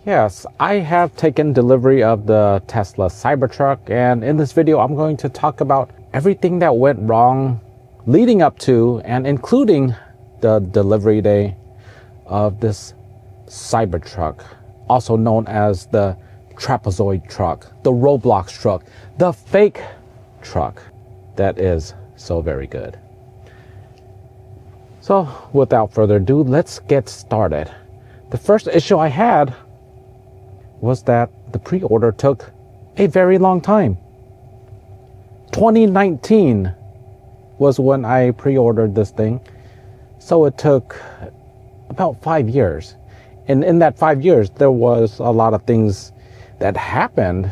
Yes, I have taken delivery of the Tesla Cybertruck, and in this video I'm going to talk about everything that went wrong leading up to and including the delivery day of this Cybertruck, also known as the trapezoid truck, the Roblox truck, the fake truck that is so very good. So without further ado, let's get started. The first issue I had was that the pre-order took a very long time. 2019 was when I pre-ordered this thing. So it took about 5 years. And in that 5 years, there was a lot of things that happened,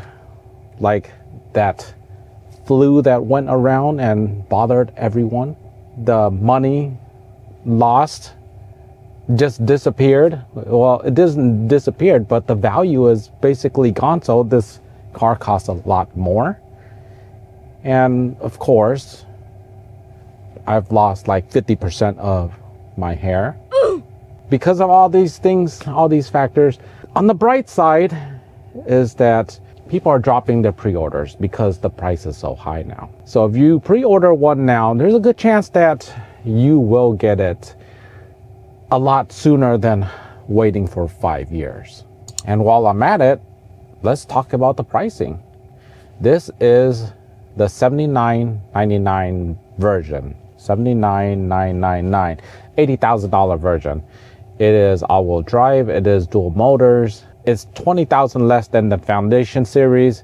like that flu that went around and bothered everyone. The money lost just disappeared. Well, it doesn't disappear, but the value is basically gone. So this car costs a lot more. And of course, I've lost like 50% of my hair because of all these things, all these factors. On the bright side is that people are dropping their pre-orders because the price is so high now. So if you pre-order one now, there's a good chance that you will get it a lot sooner than waiting for 5 years. And while I'm at it, let's talk about the pricing. This is the $79.99 version, $79,999, $80,000 version. It is all-wheel drive, it is dual motors, it's $20,000 less than the Foundation series,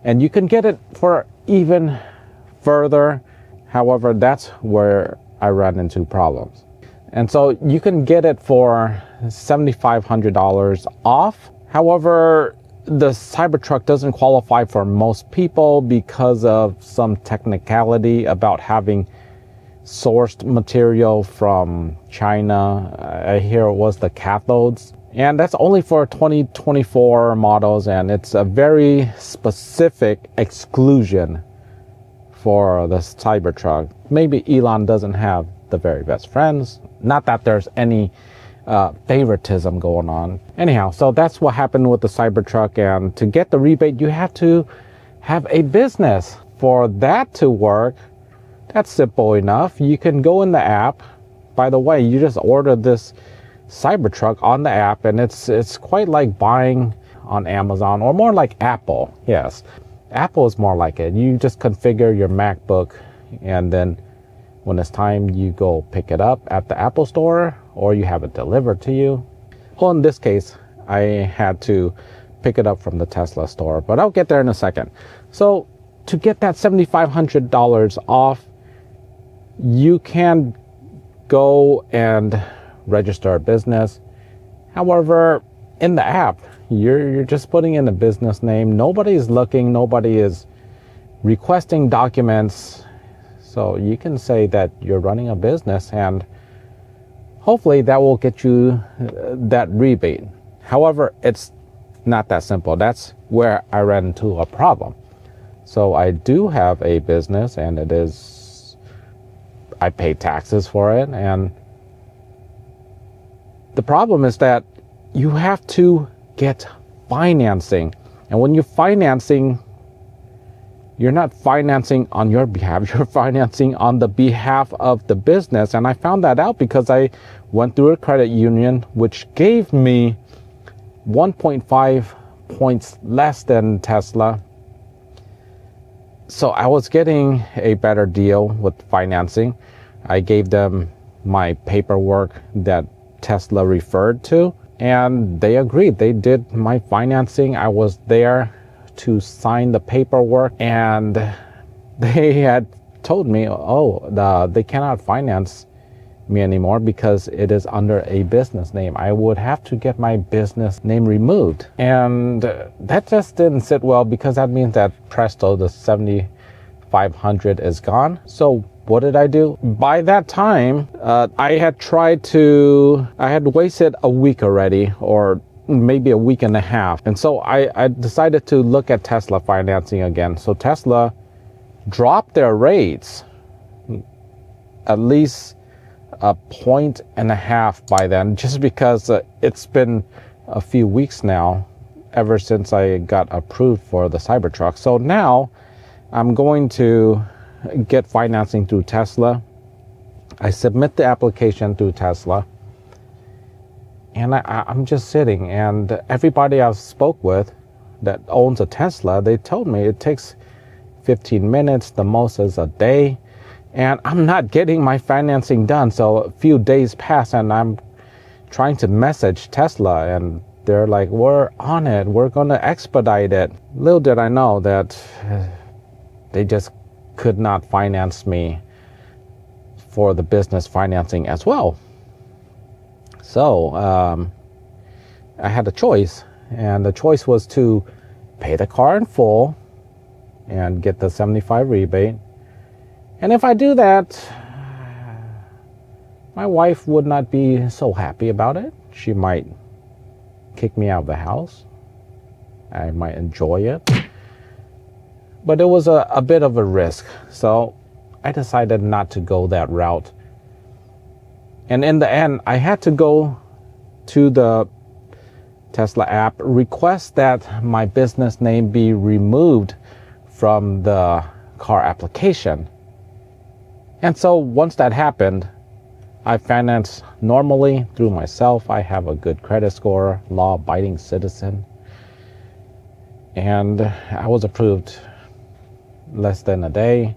and you can get it for even further. However, that's where I ran into problems. And so you can get it for $7,500 off. However, the Cybertruck doesn't qualify for most people because of some technicality about having sourced material from China. I hear it was the cathodes. And that's only for 2024 models, and it's a very specific exclusion for the Cybertruck. Maybe Elon doesn't have the very best friends. Not that there's any favoritism going on. Anyhow, so that's what happened with the Cybertruck, and to get the rebate, you have to have a business. For that to work, that's simple enough. You can go in the app. By the way, you just order this Cybertruck on the app, and it's quite like buying on Amazon, or more like Apple. Yes, Apple is more like it. You just configure your MacBook, and then when it's time, you go pick it up at the Apple store, or you have it delivered to you. Well, in this case, I had to pick it up from the Tesla store, but I'll get there in a second. So to get that $7,500 off, you can go and register a business. However, in the app, you're just putting in a business name. Nobody is looking, nobody is requesting documents. So you can say that you're running a business, and hopefully that will get you that rebate. However, it's not that simple. That's where I ran into a problem. So I do have a business, and I pay taxes for it. And the problem is that you have to get financing. And when you're financing, you're not financing on your behalf, you're financing on the behalf of the business. And I found that out because I went through a credit union, which gave me 1.5 points less than Tesla. So I was getting a better deal with financing. I gave them my paperwork that Tesla referred to, and they agreed. They did my financing. I was there to sign the paperwork, and they had told me, they cannot finance me anymore because it is under a business name. I would have to get my business name removed, and that just didn't sit well, because that means that presto, the $7,500 is gone. So what did I do? By that time, I had wasted a week already, or maybe a week and a half. And so I decided to look at Tesla financing again. So Tesla dropped their rates at least a point and a half by then, just because it's been a few weeks now, ever since I got approved for the Cybertruck. So now I'm going to get financing through Tesla. I submit the application through Tesla, and I'm just sitting, and everybody I've spoke with that owns a Tesla, they told me it takes 15 minutes, the most is a day, and I'm not getting my financing done. So a few days pass, and I'm trying to message Tesla, and they're like, we're on it, we're going to expedite it. Little did I know that they just could not finance me for the business financing as well. So I had a choice, and the choice was to pay the car in full and get the 75 rebate. And if I do that, my wife would not be so happy about it. She might kick me out of the house. I might enjoy it. But it was a bit of a risk. So I decided not to go that route. And in the end, I had to go to the Tesla app, request that my business name be removed from the car application. And so once that happened, I financed normally through myself. I have a good credit score, law-abiding citizen. And I was approved less than a day.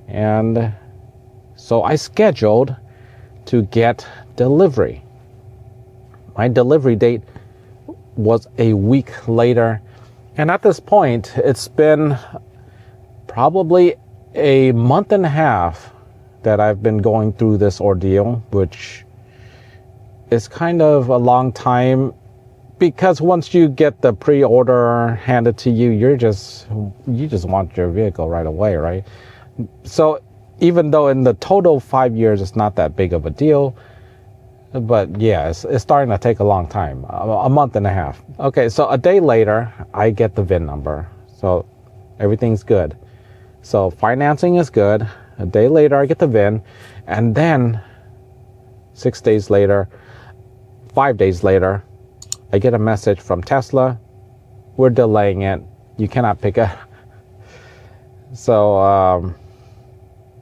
And so I scheduled to get delivery. My delivery date was a week later. And at this point, it's been probably a month and a half that I've been going through this ordeal, which is kind of a long time, because once you get the pre-order handed to you, you just want your vehicle right away, right? So even though in the total 5 years it's not that big of a deal, but yeah, it's starting to take a long time, a month and a half. Okay, so a day later, I get the VIN number. So everything's good. So financing is good. A day later, I get the VIN. And then 6 days later, 5 days later, I get a message from Tesla. We're delaying it. You cannot pick it. So,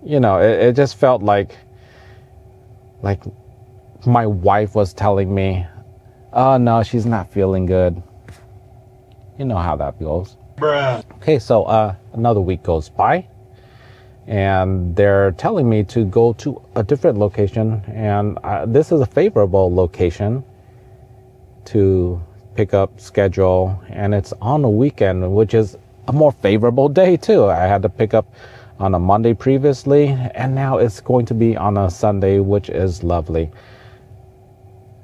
it just felt like my wife was telling me, oh no, she's not feeling good. You know how that goes. Bruh. Okay, so another week goes by, and they're telling me to go to a different location, and this is a favorable location to pick up, schedule, and it's on a weekend, which is a more favorable day too. I had to pick up on a Monday previously, and now it's going to be on a Sunday, which is lovely.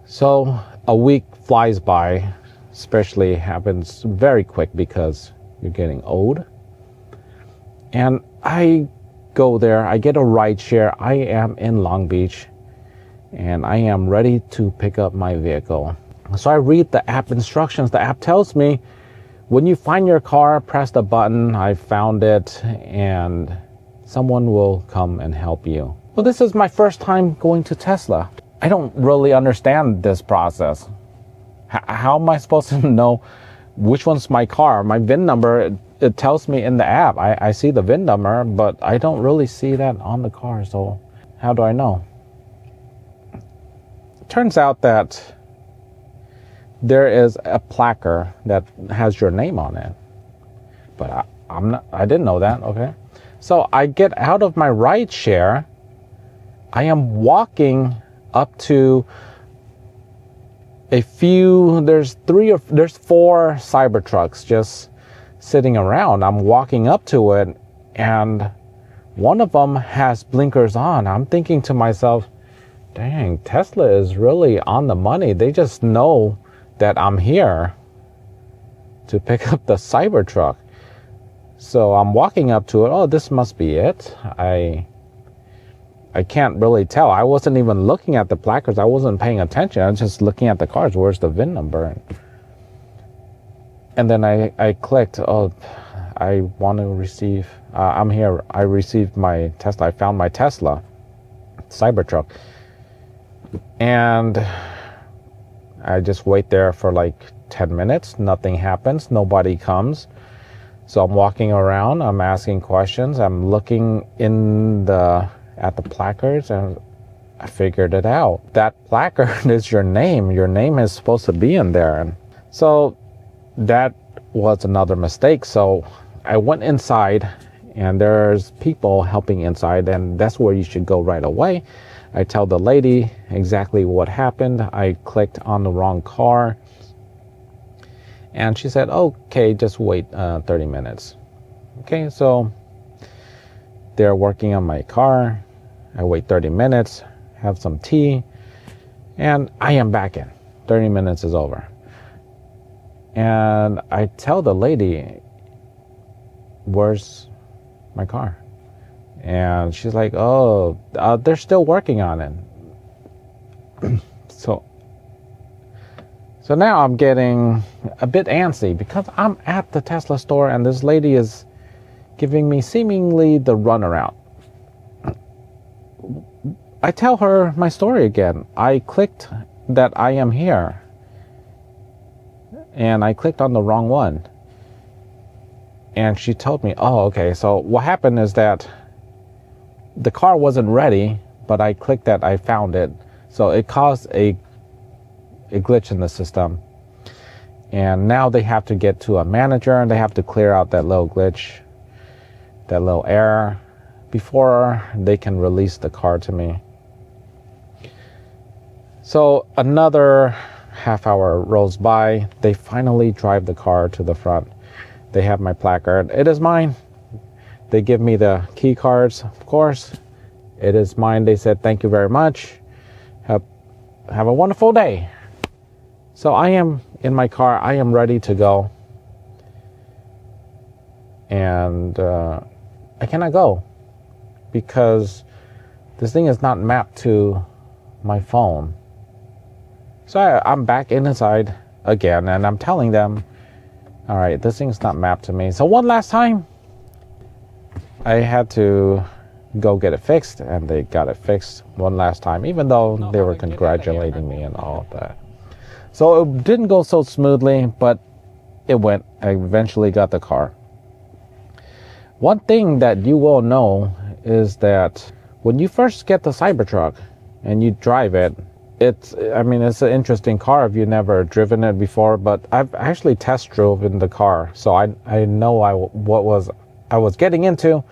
So a week flies by, especially happens very quick because you're getting old. And I go there, I get a ride share. I am in Long Beach, and I am ready to pick up my vehicle. So I read the app instructions. The app tells me, when you find your car, press the button, I found it, and someone will come and help you. Well, this is my first time going to Tesla. I don't really understand this process. How am I supposed to know which one's my car? My VIN number, it tells me in the app. I see the VIN number, but I don't really see that on the car. So how do I know? It turns out that there is a placard that has your name on it. But I didn't know that, okay? So I get out of my ride share. I am walking up to there's 4 Cybertrucks just sitting around. I'm walking up to it, and one of them has blinkers on. I'm thinking to myself, dang, Tesla is really on the money. They just know that I'm here to pick up the Cybertruck. So I'm walking up to it. Oh, this must be it. I can't really tell. I wasn't even looking at the placards. I wasn't paying attention. I was just looking at the cars. Where's the VIN number? And then I clicked, oh, I want to receive, I'm here. I received my Tesla. I found my Tesla Cybertruck. And I just wait there for like 10 minutes. Nothing happens. Nobody comes. So I'm walking around. I'm asking questions. I'm looking at the placards, and I figured it out. That placard is your name. Your name is supposed to be in there. And so that was another mistake. So I went inside, and there's people helping inside, and that's where you should go right away. I tell the lady exactly what happened. I clicked on the wrong car, and she said, okay, just wait 30 minutes. Okay, so they're working on my car. I wait 30 minutes, have some tea, and I am back in. 30 minutes is over. And I tell the lady, where's my car? And she's like, they're still working on it. So now I'm getting a bit antsy because I'm at the Tesla store and this lady is giving me seemingly the runaround. I tell her my story again. I clicked that I am here, and I clicked on the wrong one. And she told me, okay, so what happened is that the car wasn't ready, but I clicked that I found it. So it caused a glitch in the system. And now they have to get to a manager, and they have to clear out that little glitch, that little error, before they can release the car to me. So another half hour rolls by. They finally drive the car to the front. They have my placard. It is mine. They give me the key cards, of course. It is mine. They said, thank you very much. Have a wonderful day. So I am in my car. I am ready to go. And I cannot go because this thing is not mapped to my phone. So I'm back inside again, and I'm telling them, all right, this thing's not mapped to me. So one last time, I had to go get it fixed, and they got it fixed one last time, even though they were congratulating me and all of that. So it didn't go so smoothly, but it went. I eventually got the car. One thing that you will know is that when you first get the Cybertruck and you drive it, it's an interesting car if you've never driven it before, but I've actually test drove in the car, so I know what I was getting into.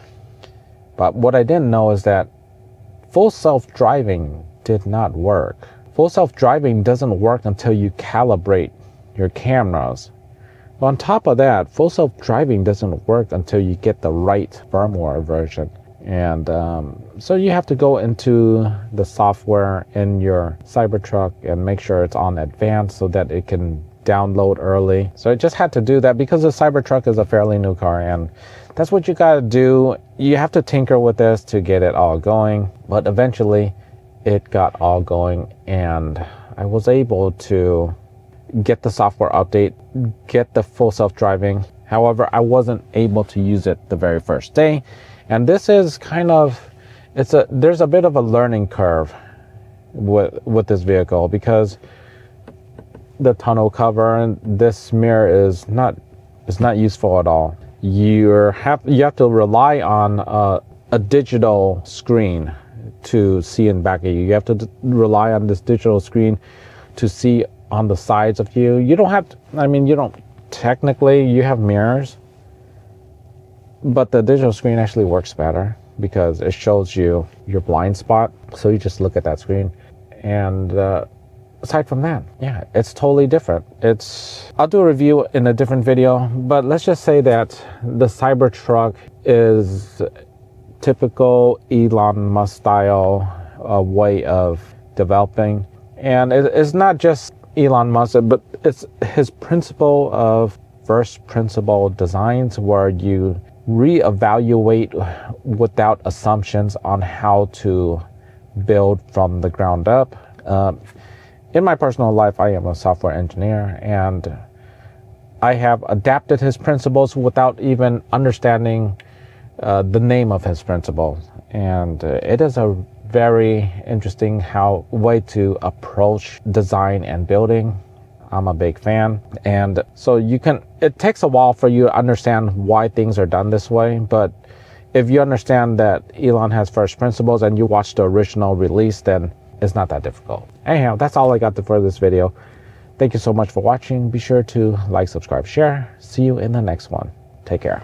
But what I didn't know is that full self-driving did not work. Full self-driving doesn't work until you calibrate your cameras. But on top of that, full self-driving doesn't work until you get the right firmware version. And so you have to go into the software in your Cybertruck and make sure it's on advanced so that it can download early. So I just had to do that because the Cybertruck is a fairly new car, and that's what you gotta do. You have to tinker with this to get it all going, but eventually it got all going, and I was able to get the software update, get the full self-driving. However, I wasn't able to use it the very first day. And this is kind of, there's a bit of a learning curve with this vehicle, because the tonneau cover and this mirror is not useful at all. You have to rely on a digital screen to see in back of you. You have to rely on this digital screen to see on the sides of you. You don't have to, you don't technically, you have mirrors, but the digital screen actually works better because it shows you your blind spot. So you just look at that screen. And aside from that, yeah, it's totally different. I'll do a review in a different video, but let's just say that the Cybertruck is typical Elon Musk style way of developing. And it's not just Elon Musk, but it's his principle of first principle designs, where you reevaluate without assumptions on how to build from the ground up. In my personal life, I am a software engineer, and I have adapted his principles without even understanding the name of his principles. And it is a very interesting way to approach design and building. I'm a big fan. And so it takes a while for you to understand why things are done this way, but if you understand that Elon has first principles and you watch the original release, then it's not that difficult. Anyhow, that's all I got for this video. Thank you so much for watching. Be sure to like, subscribe, share. See you in the next one. Take care.